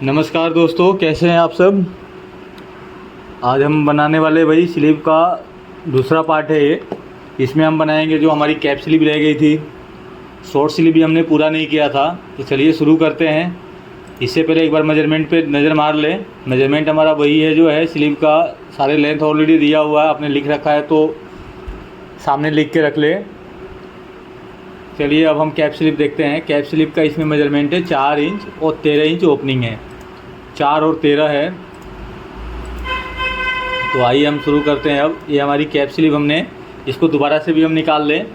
नमस्कार दोस्तों, कैसे हैं आप सब। आज हम बनाने वाले भाई स्लीव का दूसरा पार्ट है ये। इसमें हम बनाएंगे जो हमारी कैप स्लीव रह गई थी। शॉर्ट स्लीव भी हमने पूरा नहीं किया था, तो चलिए शुरू करते हैं। इससे पहले एक बार मेजरमेंट पे नज़र मार लें। मेजरमेंट हमारा वही है जो है स्लीव का। सारे लेंथ ऑलरेडी दिया हुआ है, आपने लिख रखा है तो सामने लिख के रख ले। चलिए अब हम कैप स्लीव देखते हैं। कैप स्लीव का इसमें मेजरमेंट है 4 इंच और 13 इंच ओपनिंग है। 4 और 13 है। तो आइए हम शुरू करते हैं। अब ये हमारी कैप स्लीव हमने इसको दोबारा से भी हम निकाल लें।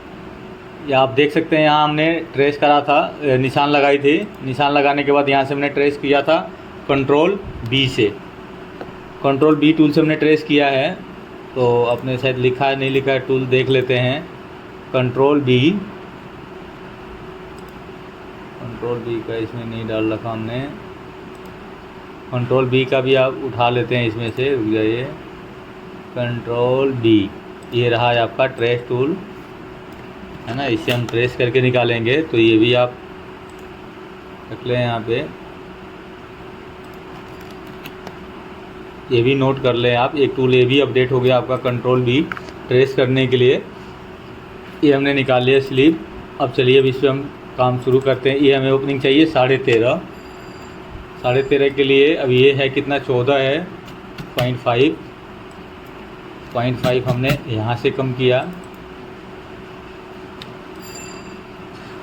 या आप देख सकते हैं यहाँ हमने ट्रेस करा था, निशान लगाई थी। निशान लगाने के बाद यहाँ से हमने ट्रेस किया था कंट्रोल बी से। कंट्रोल बी टूल से हमने ट्रेस किया है। तो अपने शायद लिखा है नहीं लिखा है, टूल देख लेते हैं। कंट्रोल बी का इसमें नहीं डाल रखा हमने। कंट्रोल बी का भी आप उठा लेते हैं इसमें से, रुक जाइए। कंट्रोल बी, ये रहा है आपका ट्रेस टूल, है ना। इससे हम ट्रेस करके निकालेंगे। तो ये भी आप रख लें यहाँ पे, ये भी नोट कर लें आप। एक टूल ये भी अपडेट हो गया आपका, कंट्रोल बी ट्रेस करने के लिए। ये हमने निकाल लिया स्लीव। अब चलिए अब इस पर हम काम शुरू करते हैं। ये हमें ओपनिंग चाहिए 13.5। 13.5 के लिए अब ये है कितना, 14 है। 0.5 हमने यहाँ से कम किया।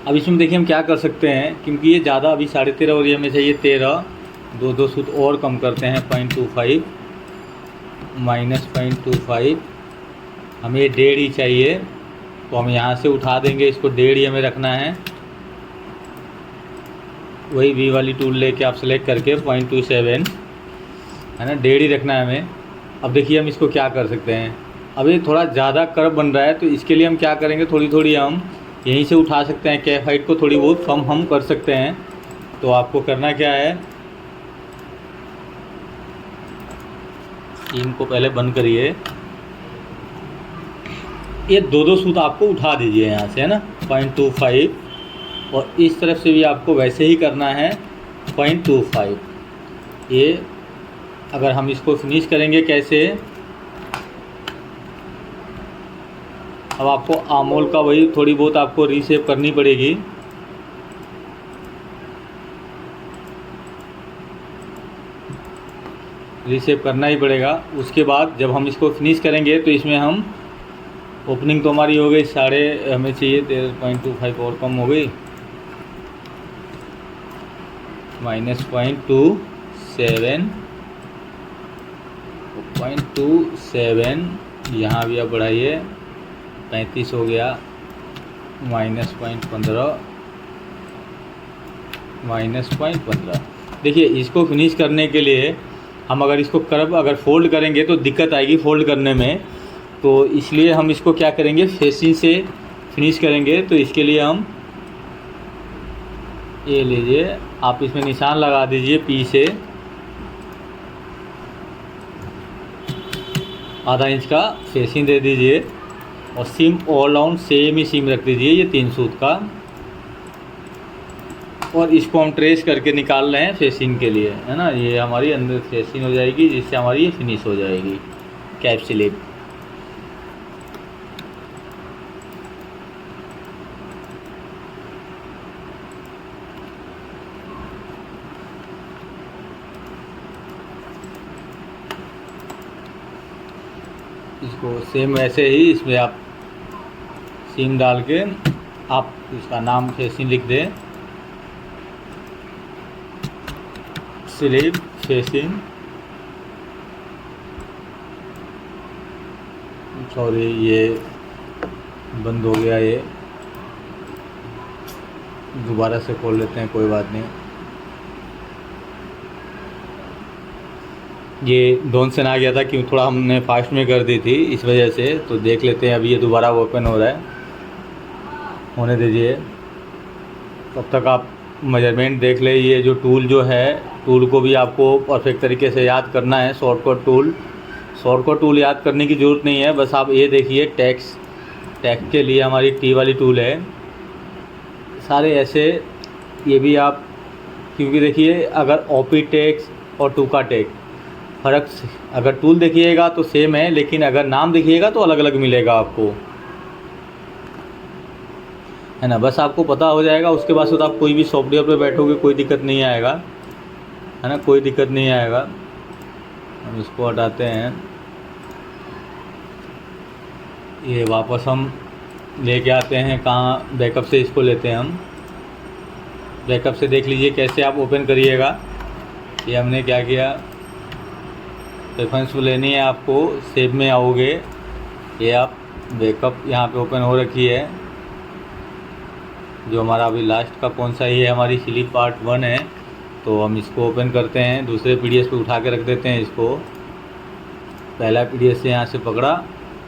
अब इसमें देखिए हम क्या कर सकते हैं, क्योंकि ये ज़्यादा अभी 13.5 और ये हमें चाहिए 13। दो सूत और कम करते हैं। 0.25 माइनस 0.25, हमें 1.5 ही चाहिए। तो हम यहाँ से उठा देंगे इसको, 1.5 ही हमें रखना है। वही वी वाली टूल लेके आप सेलेक्ट करके 0.27, है ना, 1.5 ही रखना है हमें। अब देखिए हम इसको क्या कर सकते हैं। अब ये थोड़ा ज़्यादा कर्व बन रहा है, तो इसके लिए हम क्या करेंगे, थोड़ी थोड़ी हम यहीं से उठा सकते हैं। कैप हाइट को थोड़ी बहुत कम हम कर सकते हैं। तो आपको करना क्या है, इनको पहले बंद करिए। ये दो सूत आपको उठा दीजिए यहाँ से, है ना, 0.25। और इस तरफ से भी आपको वैसे ही करना है 0.25। ये अगर हम इसको फिनिश करेंगे कैसे, अब आपको आमोल का वही थोड़ी बहुत आपको रीशेप करनी पड़ेगी। रीशेप करना ही पड़ेगा। उसके बाद जब हम इसको फिनिश करेंगे तो इसमें हम ओपनिंग तो हमारी हो गई हमें चाहिए 0.25 और कम हो गई, माइनस 0.27। यहाँ भी आप बढ़ाइए, 35 हो गया। माइनस 0.15। देखिए इसको फिनिश करने के लिए हम अगर इसको अगर फोल्ड करेंगे तो दिक्कत आएगी फोल्ड करने में। तो इसलिए हम इसको क्या करेंगे, फेसिंग से फिनिश करेंगे। तो इसके लिए हम ये लीजिए, आप इसमें निशान लगा दीजिए पी से, ½ इंच का फेसिंग दे दीजिए। और सीम ऑल राउंड सेम ही सीम रख दीजिए, ये 3 सूत का। और इसको हम ट्रेस करके निकाल रहे हैं फेसिंग के लिए, है ना। ये हमारी अंदर फेसिंग हो जाएगी, जिससे हमारी ये फिनिश हो जाएगी कैप स्लीव। इसको सेम वैसे ही इसमें आप सीम डाल के आप इसका नाम फेसिंग लिख दें, स्लीव फेसिंग। सॉरी ये बंद हो गया, ये दोबारा से खोल लेते हैं, कोई बात नहीं। ये डोनसन आ गया था, क्यों थोड़ा हमने फास्ट में कर दी थी इस वजह से। तो देख लेते हैं, अभी ये दोबारा ओपन हो रहा है, होने दीजिए। तब तक आप मेजरमेंट देख ले। ये जो टूल जो है, टूल को भी आपको परफेक्ट तरीके से याद करना है। शॉर्टकट टूल याद करने की ज़रूरत नहीं है, बस आप ये देखिए टैक्स के लिए हमारी टी वाली टूल है। सारे ऐसे ये भी आप क्योंकि देखिए अगर ओपी टेक्स और टूका टेक फ़र्क, अगर टूल देखिएगा तो सेम है, लेकिन अगर नाम देखिएगा तो अलग अलग मिलेगा आपको, है ना। बस आपको पता हो जाएगा, उसके बाद तो आप कोई भी सॉफ्टवेयर पे बैठोगे कोई दिक्कत नहीं आएगा, है ना, कोई दिक्कत नहीं आएगा। हम इसको हटाते हैं, ये वापस हम लेके आते हैं कहाँ, बैकअप से इसको लेते हैं हम। बैकअप से देख लीजिए कैसे आप ओपन करिएगा। ये हमने क्या किया, रेफरेंस लेनी है आपको, सेव में आओगे, ये आप बैकअप यहाँ पे ओपन हो रखी है, जो हमारा अभी लास्ट का कौन सा, ये हमारी स्लिप पार्ट 1 है। तो हम इसको ओपन करते हैं, दूसरे पीडीएफ पे उठा के रख देते हैं इसको। पहला पीडीएफ से यहाँ से पकड़ा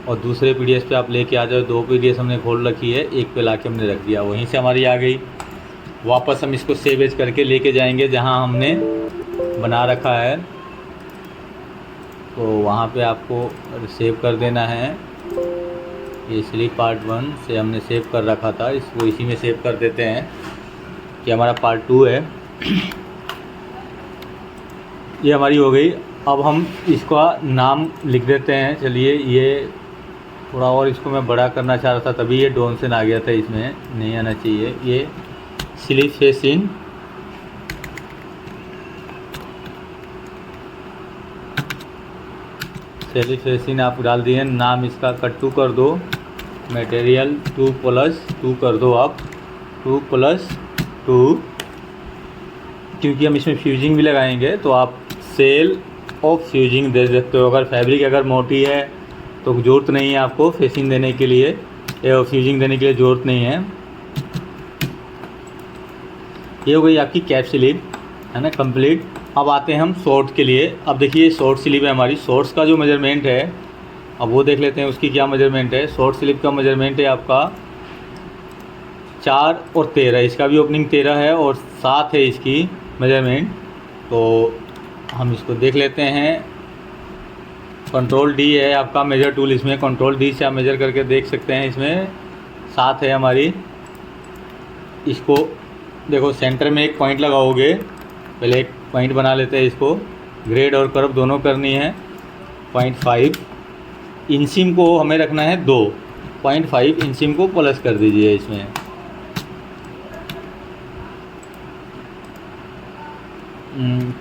और दूसरे पीडीएफ पे आप लेके आ जाओ। 2 पीडीएफ हमने खोल रखी है, एक पे लाके हमने रख दिया, वहीं से हमारी आ गई। वापस हम इसको सेव एज करके लेके जाएंगे जहाँ हमने बना रखा है, तो वहाँ पे आपको सेव कर देना है। ये स्लिप पार्ट 1 से हमने सेव कर रखा था, इसको इसी में सेव कर देते हैं कि हमारा पार्ट 2 है। ये हमारी हो गई। अब हम इसका नाम लिख देते हैं। चलिए, ये थोड़ा और इसको मैं बड़ा करना चाह रहा था, तभी ये डोनसन आ गया था, इसमें नहीं आना चाहिए। ये स्लिप फेसिंग आप डाल दिए। नाम इसका कट्टू कर दो, मटेरियल 2+2 कर दो आप, 2+2, क्योंकि हम इसमें फ्यूजिंग भी लगाएंगे तो आप सेल ऑफ फ्यूजिंग दे सकते हो। अगर फैब्रिक अगर मोटी है तो ज़रूरत नहीं है आपको फेसिंग देने के लिए, या फ्यूजिंग देने के लिए ज़रूरत नहीं है। ये हो गई आपकी कैप स्लीव, है ना, कंप्लीट। अब आते हैं हम शॉर्ट के लिए। अब देखिए शॉर्ट स्लीव है हमारी, शॉर्ट्स का जो मेजरमेंट है अब वो देख लेते हैं उसकी क्या मेजरमेंट है। शॉर्ट स्लीव का मेजरमेंट है आपका 4 और 13, इसका भी ओपनिंग 13 है और 7 है इसकी मेजरमेंट। तो हम इसको देख लेते हैं। कंट्रोल डी है आपका मेजर टूल, इसमें कंट्रोल डी से आप मेजर करके देख सकते हैं। इसमें 7 है हमारी। इसको देखो सेंटर में एक पॉइंट लगाओगे, पहले एक पॉइंट बना लेते हैं। इसको ग्रेड और कर्व दोनों करनी है। 0.5 इंचिम को हमें रखना है 2, 0.5 इंचिम को प्लस कर दीजिए इसमें।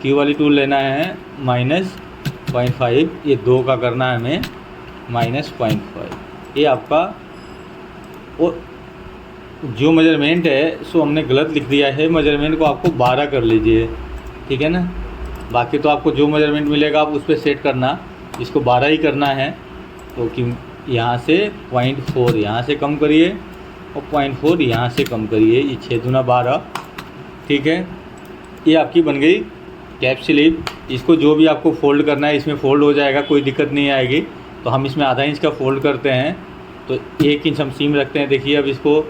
क्यू वाली टूल लेना है -0.5, ये 2 का करना है हमें -0.5। ये आपका, और जो मेजरमेंट है सो हमने गलत लिख दिया है, मेजरमेंट को आपको 12 कर लीजिए, ठीक है ना। बाकी तो आपको जो मेजरमेंट मिलेगा आप उस पर सेट करना, इसको 12 ही करना है। तो कि यहाँ से 0.4 यहाँ से कम करिए और 0.4 यहाँ से कम करिए, ये 6 दूना 12, ठीक है। ये आपकी बन गई कैप स्लीव। इसको जो भी आपको फ़ोल्ड करना है इसमें फ़ोल्ड हो जाएगा, कोई दिक्कत नहीं आएगी। तो हम इसमें आधा इंच का फ़ोल्ड करते हैं, तो 1 इंच हम सीम रखते हैं। देखिए अब इसको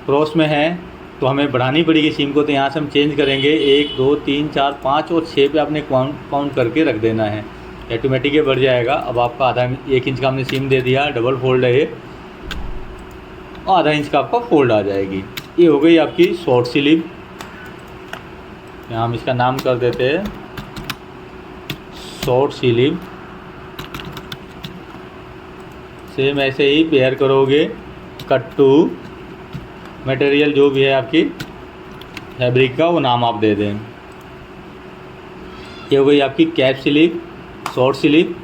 क्रॉस में है तो हमें बढ़ानी पड़ेगी सीम को, तो यहाँ से हम चेंज करेंगे। 1 2 3 4 5 और 6 पे आपने काउंट करके रख देना है, ऑटोमेटिक ये बढ़ जाएगा। अब आपका 1 इंच का हमने सीम दे दिया, डबल फोल्ड है ये, और आधा इंच का आपका फोल्ड आ जाएगी। ये हो गई आपकी शॉर्ट स्लीव। यहाँ हम इसका नाम कर देते हैं शॉर्ट स्लीव। सेम ऐसे ही पेयर करोगे, कट्टू मटेरियल जो भी है आपकी फैब्रिक का वो नाम आप दे दें। ये हो गई आपकी कैप स्लीव, शॉर्ट स्लीव।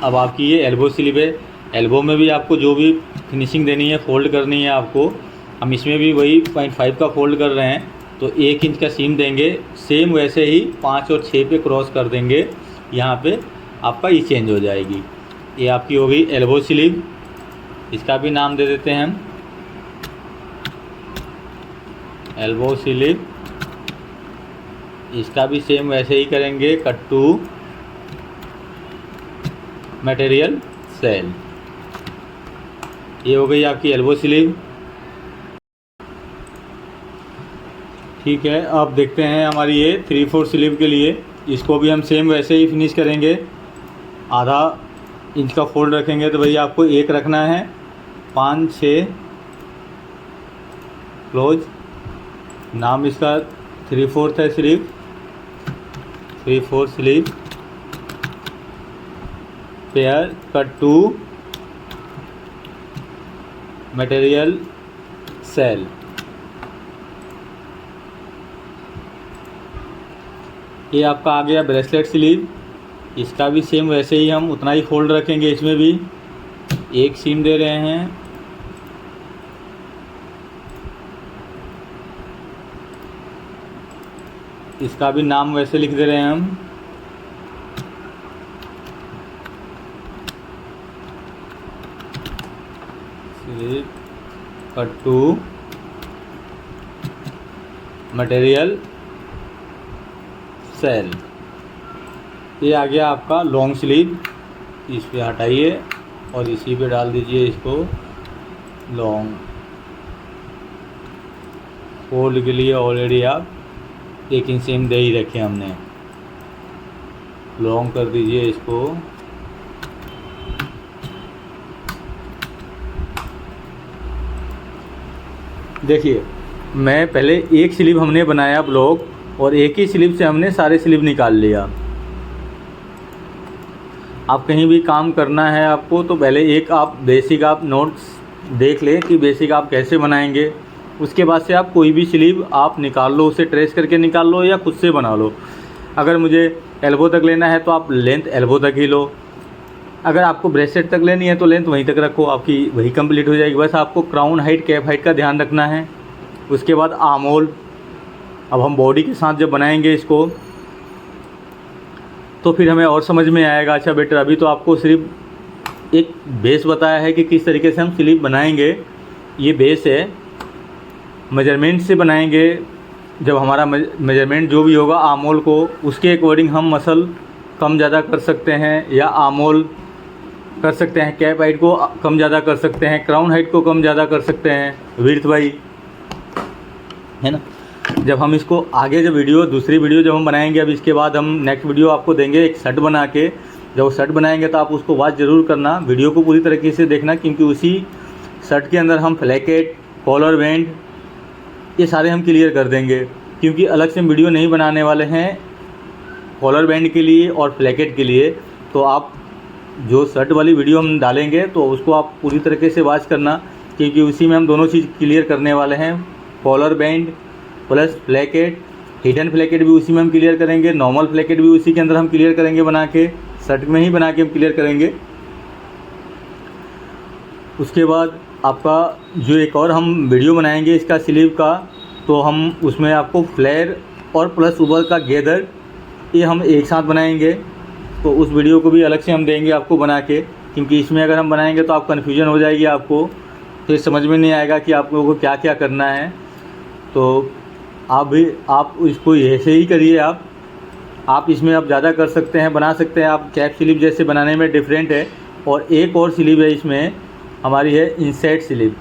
अब आपकी ये एल्बो स्लीव है। एल्बो में भी आपको जो भी फिनिशिंग देनी है, फोल्ड करनी है आपको, हम इसमें भी वही 0.5 का फोल्ड कर रहे हैं। तो 1 इंच का सीम देंगे, सेम वैसे ही 5 और 6 पे क्रॉस कर देंगे, यहाँ पे आपका ये चेंज हो जाएगी। ये आपकी हो गई एल्बो स्लीव। इसका भी नाम दे देते हैं हम एल्बो स्लीव। इसका भी सेम वैसे ही करेंगे, कट्टू मटेरियल सेल। ये हो गई आपकी एल्बो स्लीव, ठीक है। अब देखते हैं हमारी ये 3/4 स्लीव के लिए। इसको भी हम सेम वैसे ही फिनिश करेंगे। आधा इंच का फोल्ड रखेंगे, तो भैया आपको 1 रखना है, 5 6 क्लोज। नाम इसका 3/4 है sleeve, 3/4 sleeve, pair cut to material sale. ये आपका आ गया ब्रेसलेट स्लीव। इसका भी सेम वैसे ही हम उतना ही फोल्ड रखेंगे। इसमें भी एक सीम दे रहे हैं, इसका भी नाम वैसे लिख दे रहे हैं हम। Sleeve cut to material sale. ये आ गया आपका लॉन्ग स्लीव। इस पे हटाइए और इसी पे डाल दीजिए इसको। लॉन्ग फोल्ड के लिए ऑलरेडी आप 1 इंच सेम दे ही रखे हमने। लॉन्ग कर दीजिए इसको। देखिए, मैं पहले एक स्लीव हमने बनाया ब्लॉक, और एक ही स्लीव से हमने सारे स्लीव निकाल लिया। आप कहीं भी काम करना है आपको, तो पहले एक आप बेसिक आप नोट्स देख लें कि बेसिक आप कैसे बनाएंगे। उसके बाद से आप कोई भी स्लीव आप निकाल लो, उसे ट्रेस करके निकाल लो या खुद से बना लो। अगर मुझे एल्बो तक लेना है तो आप लेंथ एल्बो तक ही लो। अगर आपको ब्रेसलेट तक लेनी है तो लेंथ वहीं तक रखो, आपकी वही कंप्लीट हो जाएगी। बस आपको क्राउन हाइट, कैप हाइट का ध्यान रखना है। उसके बाद आर्म होल। अब हम बॉडी के साथ जब बनाएंगे इसको, तो फिर हमें और समझ में आएगा। अच्छा बेटर, अभी तो आपको सिर्फ एक बेस बताया है कि किस तरीके से हम स्लीव बनाएंगे। ये बेस है, मेजरमेंट से बनाएंगे। जब हमारा मेजरमेंट जो भी होगा आर्म होल को, उसके अकॉर्डिंग हम मसल कम ज़्यादा कर सकते हैं या आर्म होल कर सकते हैं, कैप हाइट को कम ज़्यादा कर सकते हैं, क्राउन हाइट को कम ज़्यादा कर सकते हैं, विड्थ वाई, है ना। जब हम इसको आगे जब दूसरी वीडियो जब हम बनाएंगे, अब इसके बाद हम नेक्स्ट वीडियो आपको देंगे एक शर्ट बना के। जब शर्ट बनाएंगे तो आप उसको वॉच ज़रूर करना, वीडियो को पूरी तरीके से देखना, क्योंकि उसी शर्ट के अंदर हम फ्लैकेट, कॉलर बैंड, ये सारे हम क्लियर कर देंगे। क्योंकि अलग से हम वीडियो नहीं बनाने वाले हैं कॉलर बैंड के लिए और फ्लैकेट के लिए। तो आप जो शर्ट वाली वीडियो हम डालेंगे तो उसको आप पूरी तरीके से वॉच करना, क्योंकि उसी में हम दोनों चीज़ क्लियर करने वाले हैं। कॉलर बैंड प्लस फ्लैकेट, हिडन फ्लैकेट भी उसी में हम क्लियर करेंगे, नॉर्मल फ्लैकेट भी उसी के अंदर हम क्लियर करेंगे बना के, शर्ट में ही बना के हम क्लियर करेंगे। उसके बाद आपका जो एक और हम वीडियो बनाएंगे इसका स्लीव का, तो हम उसमें आपको फ्लेयर और प्लस ऊपर का गैदर, ये हम एक साथ बनाएंगे। तो उस वीडियो को भी अलग से हम देंगे आपको बना के, क्योंकि इसमें अगर हम बनाएंगे तो आप कन्फ्यूजन हो जाएगी, आपको फिर समझ में नहीं आएगा कि आप लोगों को क्या क्या करना है। तो आप इसको ऐसे ही करिए। आप इसमें आप ज़्यादा कर सकते हैं, बना सकते हैं। आप कैप स्लीव जैसे बनाने में डिफरेंट है। और एक और स्लीव है इसमें हमारी, है इनसेट स्लीव।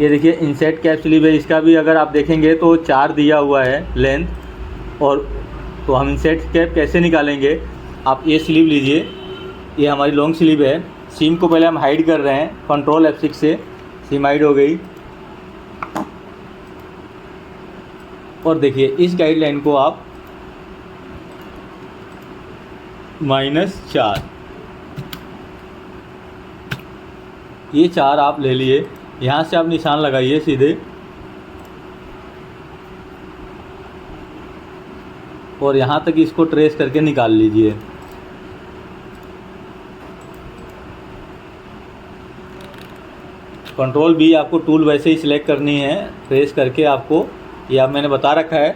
ये देखिए इनसेट कैप स्लीव है। इसका भी अगर आप देखेंगे तो 4 दिया हुआ है लेंथ। और तो हम इनसेट कैप कैसे निकालेंगे, आप ये स्लीव लीजिए, ये हमारी लॉन्ग स्लीव है। सीम को पहले हम हाइड कर रहे हैं, कंट्रोल F6 से सीम हाइड हो गई। और देखिए इस गाइडलाइन को आप -4, ये 4 आप ले लिए। यहाँ से आप निशान लगाइए सीधे, और यहाँ तक इसको ट्रेस करके निकाल लीजिए। कंट्रोल B आपको टूल वैसे ही सिलेक्ट करनी है, ट्रेस करके आपको, ये आप मैंने बता रखा है।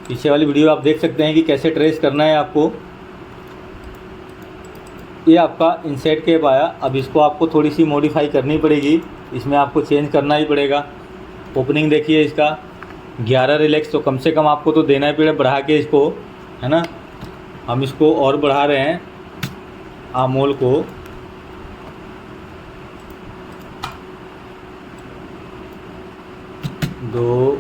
पीछे वाली वीडियो आप देख सकते हैं कि कैसे ट्रेस करना है आपको। ये आपका इनसेट कैप आया। अब इसको आपको थोड़ी सी मॉडिफाई करनी पड़ेगी, इसमें आपको चेंज करना ही पड़ेगा। ओपनिंग देखिए इसका 11 रिलैक्स, तो कम से कम आपको तो देना ही पड़ेगा बढ़ा के इसको, है ना। हम इसको और बढ़ा रहे हैं आर्म होल को। दो।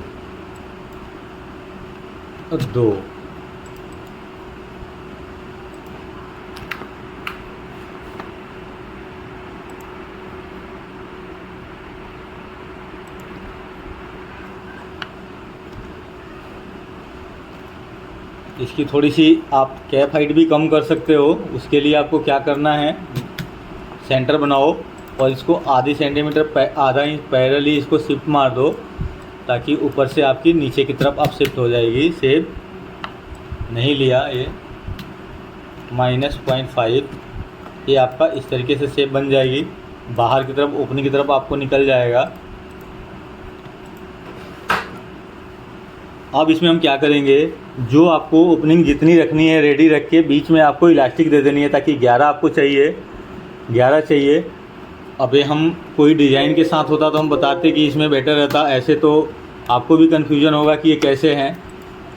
इसकी थोड़ी सी आप कैप हाइट भी कम कर सकते हो। उसके लिए आपको क्या करना है, सेंटर बनाओ और इसको आधी सेंटीमीटर आधा इंच पैरेलली इसको शिफ्ट मार दो, ताकि ऊपर से आपकी नीचे की तरफ आप शिफ्ट हो जाएगी। शेप नहीं लिया ये -0.5, ये आपका इस तरीके से शेप बन जाएगी। बाहर की तरफ ओपनिंग की तरफ आपको निकल जाएगा। अब इसमें हम क्या करेंगे, जो आपको ओपनिंग जितनी रखनी है रेडी रख के बीच में आपको इलास्टिक दे देनी है, ताकि 11 आपको चाहिए, 11 चाहिए। अबे हम कोई डिज़ाइन के साथ होता तो हम बताते कि इसमें बेटर रहता, ऐसे तो आपको भी कन्फ्यूजन होगा कि ये कैसे हैं,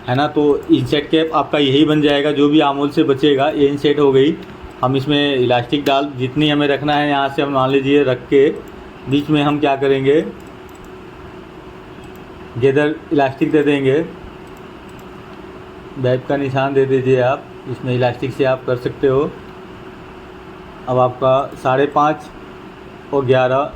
है ना। तो इनसेट कैप आपका यही बन जाएगा, जो भी आमूल से बचेगा। ये इनसेट हो गई। हम इसमें इलास्टिक डाल जितनी हमें रखना है यहाँ से हम मान लीजिए रख के बीच में हम क्या करेंगे, गैदर इलास्टिक दे देंगे। बैक का निशान दे दीजिए आप, इसमें इलास्टिक से आप कर सकते हो। अब आपका 5.5 और 11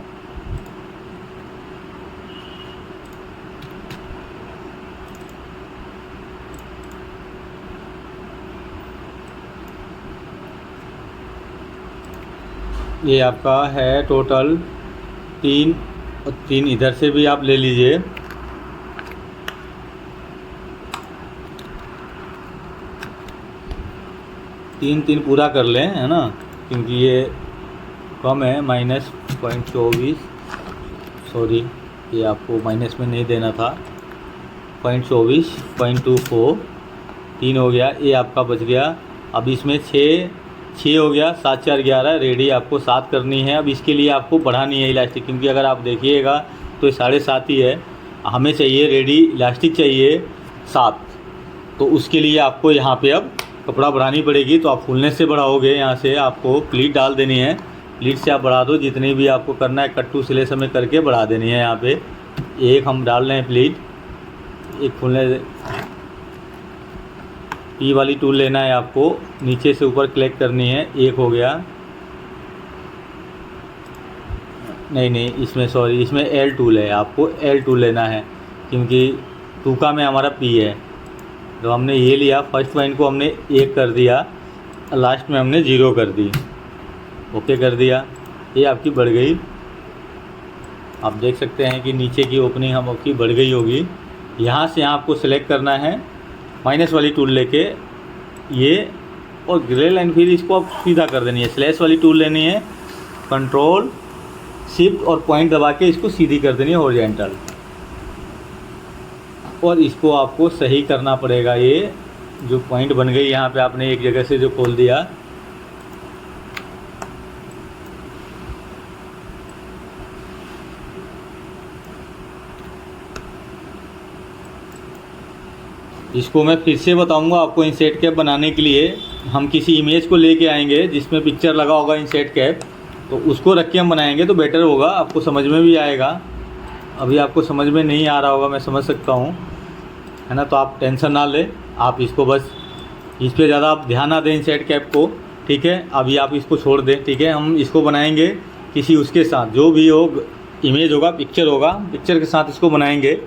ये आपका है टोटल 3 और 3 इधर से भी आप ले लीजिए। तीन पूरा कर लें, है ना, क्योंकि ये कम है। -0.24, सॉरी ये आपको माइनस में नहीं देना था। 0.24, 0.24 3 हो गया, ये आपका बच गया। अब इसमें 6 हो गया, 7 4 11 रेडी आपको 7 करनी है। अब इसके लिए आपको बढ़ानी है इलास्टिक, क्योंकि अगर आप देखिएगा तो ये 7.5 ही है। हमें चाहिए रेडी इलास्टिक चाहिए 7, तो उसके लिए आपको यहाँ पे अब कपड़ा बढ़ानी पड़ेगी। तो आप फुलनेस से बढ़ाओगे, यहाँ से आपको प्लीट डाल देनी है, प्लीट से आप बढ़ा दो जितनी भी आपको करना है, कट टू सिले समय करके बढ़ा देनी है। यहाँ पे एक हम डाल रहे हैं प्लीट, एक फुलनेस पी वाली टूल लेना है आपको, नीचे से ऊपर क्लिक करनी है। एक हो गया, नहीं इसमें सॉरी, इसमें एल टूल है, आपको एल टूल लेना है, क्योंकि टूका में हमारा पी है। तो हमने ये लिया, फर्स्ट पॉइंट को हमने 1 कर दिया, लास्ट में हमने 0 कर दी, ओके कर दिया। ये आपकी बढ़ गई। आप देख सकते हैं कि नीचे की ओपनिंग हम आपकी बढ़ गई होगी। यहाँ से यहाँ आपको सेलेक्ट करना है माइनस वाली टूल लेके ये, और ग्रे लाइन फिर इसको आप सीधा कर देनी है। स्लैश वाली टूल लेनी है, कंट्रोल शिफ्ट और पॉइंट दबा के इसको सीधी कर देनी है हॉरिजॉन्टल, और इसको आपको सही करना पड़ेगा। ये जो पॉइंट बन गई यहाँ पे आपने एक जगह से जो खोल दिया, इसको मैं फिर से बताऊंगा आपको। इंसेट कैप बनाने के लिए हम किसी इमेज को लेके आएंगे जिसमें पिक्चर लगा होगा इंसेट कैप, तो उसको रख के हम बनाएंगे तो बेटर होगा, आपको समझ में भी आएगा। अभी आपको समझ में नहीं आ रहा होगा, मैं समझ सकता हूँ, है ना। तो आप टेंशन ना लें, आप इसको बस इस पर ज़्यादा आप ध्यान ना दें इंसेट कैप को, ठीक है। अभी आप इसको छोड़ दें, ठीक है। हम इसको बनाएंगे किसी उसके साथ, जो भी हो इमेज होगा, पिक्चर होगा, पिक्चर के साथ इसको बनाएंगे।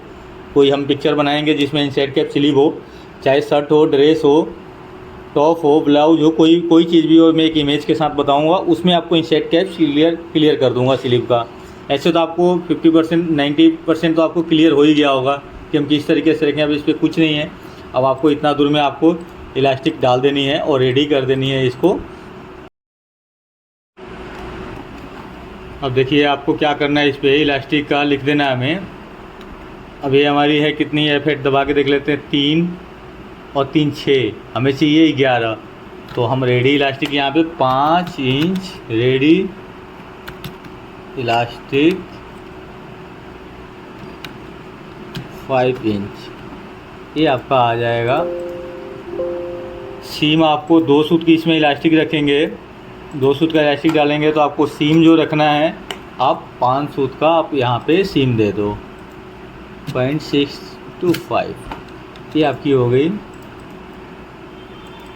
कोई हम पिक्चर बनाएंगे जिसमें इंसेट कैप स्लीव हो, चाहे शर्ट हो, ड्रेस हो, टॉप हो, ब्लाउज हो, कोई चीज़ भी हो, मैं एक इमेज के साथ बताऊंगा, उसमें आपको इंसेट कैप क्लियर कर दूंगा स्लीव का। ऐसे तो आपको 50% 90% तो आपको क्लियर हो ही गया होगा कि हम किस तरीके से रखें। अब इस पर कुछ नहीं है, अब आपको इतना दूर में आपको इलास्टिक डाल देनी है और रेडी कर देनी है इसको। अब देखिए आपको क्या करना है, इस पर इलास्टिक का लिख देना है हमें। अब ये हमारी है कितनी है, फिर दबा के देख लेते हैं, 3 और 3 6, हमें चाहिए 11। तो हम रेडी इलास्टिक यहाँ पे 5 इंच रेडी इलास्टिक 5 इंच, ये आपका आ जाएगा। सीम आपको 2 सूत की इसमें इलास्टिक रखेंगे, 2 सूत का इलास्टिक डालेंगे तो आपको सीम जो रखना है आप 5 सूत का आप यहाँ पे सीम दे दो, 0.625, ये आपकी हो गई।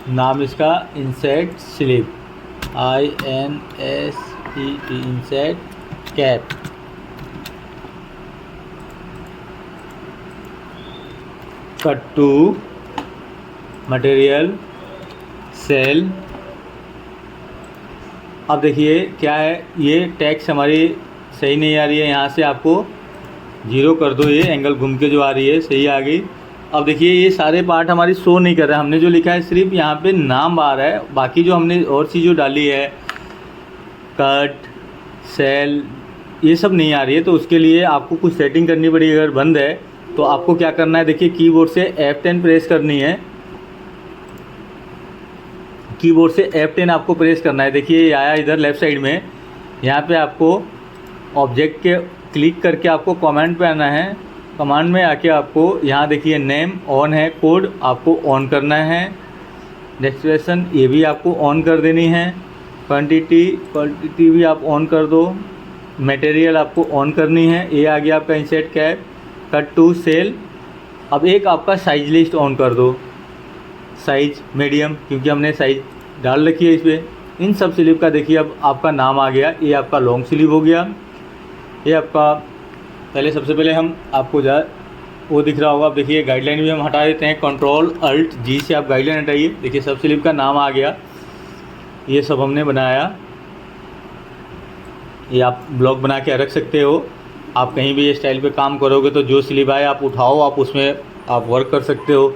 नाम इसका inset sleeve, INSET inset cap. Cut to material, सेल। अब देखिए क्या है, ये टैक्स हमारी सही नहीं आ रही है, यहाँ से आपको 0 कर दो, ये एंगल घूम के जो आ रही है सही आ गई। अब देखिए ये सारे पार्ट हमारी शो नहीं कर रहा है, हमने जो लिखा है सिर्फ यहाँ पे नाम आ रहा है, बाकी जो हमने और चीज़ जो डाली है कट, सेल, ये सब नहीं आ रही है। तो उसके लिए आपको कुछ सेटिंग करनी पड़ेगी। अगर बंद है तो आपको क्या करना है, देखिए कीबोर्ड से F10 प्रेस करनी है, कीबोर्ड से F10 आपको प्रेस करना है। देखिए ये आया इधर लेफ़्ट साइड में, यहाँ पे आपको ऑब्जेक्ट के क्लिक करके आपको कमांड पे आना है। कमांड में आके आपको यहाँ देखिए नेम ऑन है, कोड आपको ऑन करना है, डेस्टिनेशन ये भी आपको ऑन कर देनी है, क्वांटिटी भी आप ऑन कर दो, मटेरियल आपको ऑन करनी है। ये आ गया आपका insert cap, cut to sale. अब एक आपका साइज लिस्ट ऑन कर दो, साइज मीडियम, क्योंकि हमने साइज डाल रखी है इस पर। इन सब स्लीव का देखिए अब आपका नाम आ गया, ये आपका लॉन्ग स्लीव हो गया। ये आपका पहले सबसे पहले हम आपको वो दिख रहा होगा, अब देखिए गाइडलाइन भी हम हटा देते हैं, Ctrl+Alt+G से आप गाइडलाइन हटाइए। देखिए सब स्लीव का नाम आ गया, ये सब हमने बनाया। ये आप ब्लॉग बना के रख सकते हो। आप कहीं भी ये स्टाइल पे काम करोगे तो जो स्लीव आए आप उठाओ, आप उसमें आप वर्क कर सकते हो।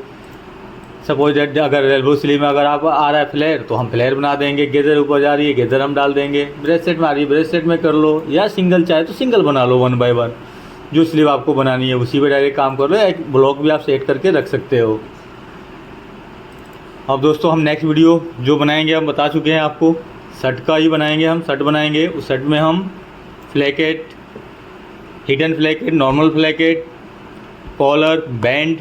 सपोज दैट अगर एल्बो स्लीव में अगर आप आ रहा है फ्लेयर तो हम फ्लेयर बना देंगे, गेदर ऊपर जा रही है गेदर हम डाल देंगे, ब्रेसलेट में आ रही है ब्रेसलेट में कर लो, या सिंगल चाहे तो सिंगल बना लो 1 बाय 1। जो स्लीव आपको बनानी है उसी पे डायरेक्ट काम कर लो, एक ब्लॉक भी आप सेट करके रख सकते हो। अब दोस्तों हम नेक्स्ट वीडियो जो बनाएंगे हम बता चुके हैं आपको, शर्ट का ही बनाएंगे। हम शर्ट बनाएंगे, उस शर्ट में हम फ्लैकेट, हिडन फ्लैकेट, नॉर्मल फ्लैकेट, कॉलर, बैंड,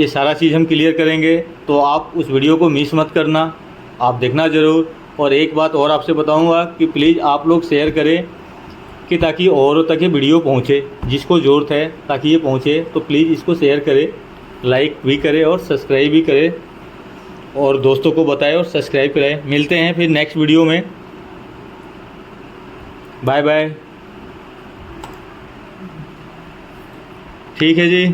ये सारा चीज़ हम क्लियर करेंगे। तो आप उस वीडियो को मिस मत करना, आप देखना ज़रूर। और एक बात और आपसे बताऊंगा कि प्लीज़ आप लोग शेयर करें कि ताकि औरों तक ये वीडियो पहुंचे, जिसको ज़रूरत है ताकि ये पहुंचे, तो प्लीज़ इसको शेयर करें, लाइक भी करें और सब्सक्राइब भी करें, और दोस्तों को बताएं और सब्सक्राइब करें। मिलते हैं फिर नेक्स्ट वीडियो में, बाय बाय। ठीक है जी।